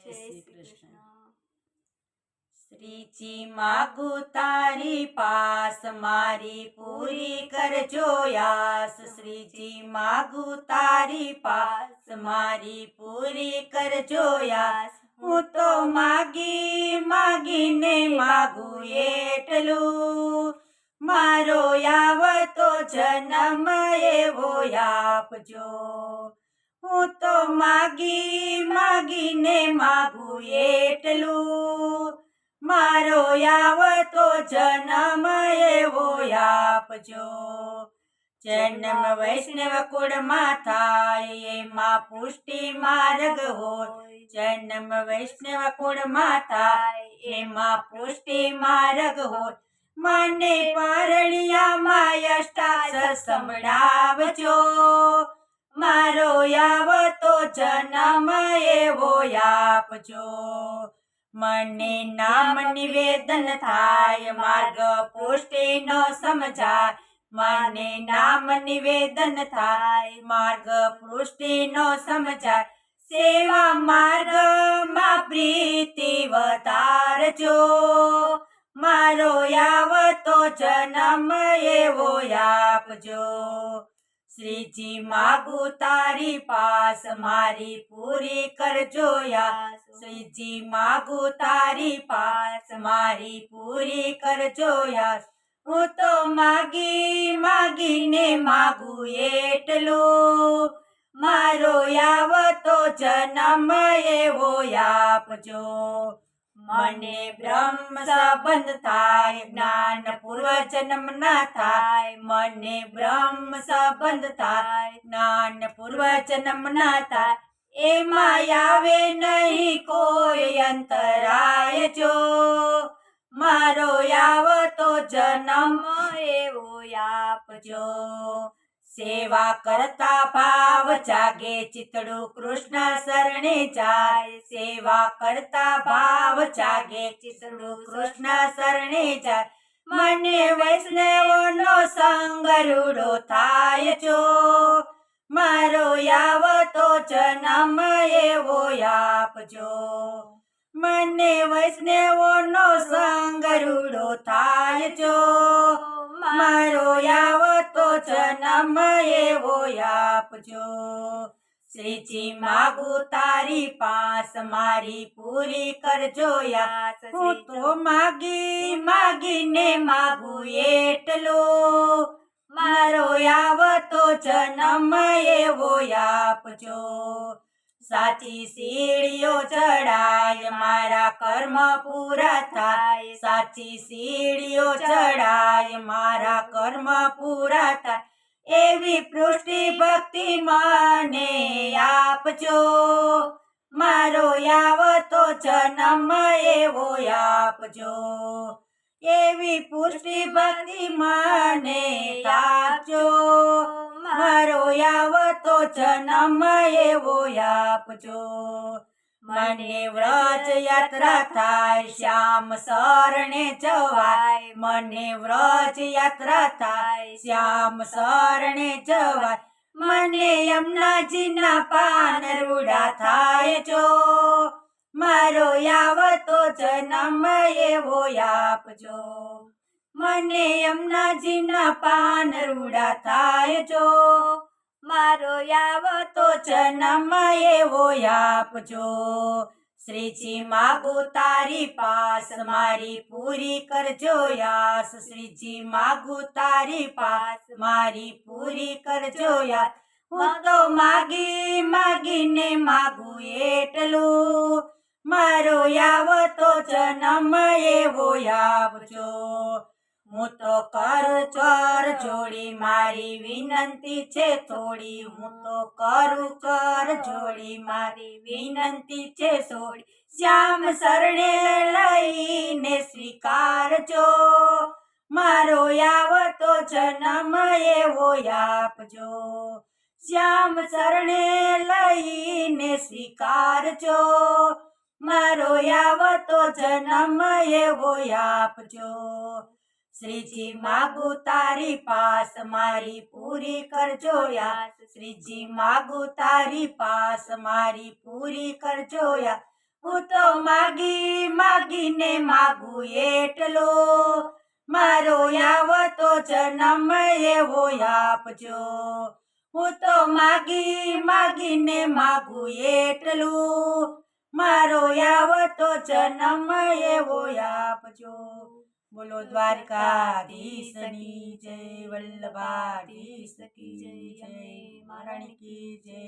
જય શ્રી કૃષ્ણ। શ્રીજી માગું તારી પાસ મારી પૂરી કરજો યાસ। શ્રીજી માગું તારી પાસ મારી પૂરી કરજો યાસ। હું તો માગીને માગું એટલું, મારો આવતો જન્મ એવો આપજો। હું તો માગીને માગું એટલું, મારો આવતો જન્મ એવો આપજો। જન્મ વૈષ્ણવ કુળમાં થાય એમાં પુષ્ટિ માર્ગ હોય। જન્મ વૈષ્ણવ કુળમાં થાય એમાં પુષ્ટિ માર્ગ હોય। મને પરણિયામાં અષ્ટાક્ષર સંભળાવજો, મારો આવતો જન્મ એવો આપજો। મને નામ નિવેદન થાય માર્ગ પુષ્ટિ ન સમજાય। મને નામ નિવેદન થાય માર્ગ પુષ્ટિ ન સમજાય। સેવા માર્ગમાં પ્રીતિ વધારજો, મારો આવતો જન્મ એવો આપજો। શ્રીજી માગું તારી પાસ મારી પૂરી કરજો યાસ। શ્રીજી માગું તારી પાસ મારી પૂરી કરજો યાસ। હું તો માગીને માગું એટલું, મારો આવતો જન્મ એવો આપજો। મને બ્રહ્મ સંબંધ થાય જ્ઞાન પૂર્વ જન્મ ના થાય। મને બ્રહ્મ સંબંધ થાય જ્ઞાન પૂર્વ જન્મ ના થાય। એમાં આવે નહીં કોઈ અંતરાય જો, મારો આવતો જન્મ એવો આપજો। સેવા કરતા ભાવ જાગે ચિતડું કૃષ્ણ શરણે જાય। સેવા કરતા ભાવ જાગે ચિતડું કૃષ્ણ શરણે જાય। મને વૈષ્ણવનો સંગ રૂડો થાય જો, મારો આવતો જન્મ એવો આપજો। મને વૈષ્ણવનો સંગ રૂડો થાય જો, મારો આવતો જન્મ એવો આપજો। શ્રીજી માગું તારી પાસ મારી પૂરી કરજો યાસ। હું તો માગીને માગું એટલું, મારો આવતો જન્મ એવો આપજો। સાચી સીડીઓ ચડાય મારા કર્મ પૂરા થાય। સાચી સીડીઓ ચડાય મારા કર્મ પૂરા થાય। એવી પૃષ્ટિ ભક્તિ મને આપજો, મારો આવતો જન્મ એવો આપજો। એવી પુષ્ટિ ભક્તિ મને આપજો, મારો આવતો જન્મ એવો આપજો। મને વ્રજ યાત્રા થાય શ્યામ શરણે જવાય। મને વ્રજ યાત્રા થાય શ્યામ શરણે જવાય। મને યમુનાજીના પાન રૂડા થાય જો, મારો આવતો જન્મ એવો આપજો। મને યમુનાજીના પાન રૂડા થાય જો, મારો આવતો જન્મ એવો આપજો। શ્રીજી માગું તારી પાસ મારી પૂરી કરજો યાસ। શ્રીજી માગું તારી પાસ મારી પૂરી કરજો યાસ। હું તો માગીને માગું એટલું, મારો આવતો જન્મ એવો આપજો। હું તો કરું કર જોડી મારી વિનંતી છે થોડી। હું તો કરું કર જોડી મારી વિનંતી છે થોડી। શ્યામ શરણે લઈને સ્વીકારજો, મારો આવતો જન્મ એવો આપજો। શ્યામ શરણે લઈને સ્વીકારજો, મારો આવતો જન્મ એવો આપજો। શ્રીજી માગું તારી પાસ મારી પૂરી કરજો યાસ। શ્રીજી માગું તારી પાસ મારી પૂરી કરજો યાસ। હું તો માગી માગીને માગું એટલો મારો આવતો જન્મ એવો આપજો હું તો માગી માગીને માગું એટલું મારો આવતો જન્મ એવો આપજો બોલો દ્વારકાધીશની જય વલ્લભાધીશ કી જય જય મહારાણી કી જય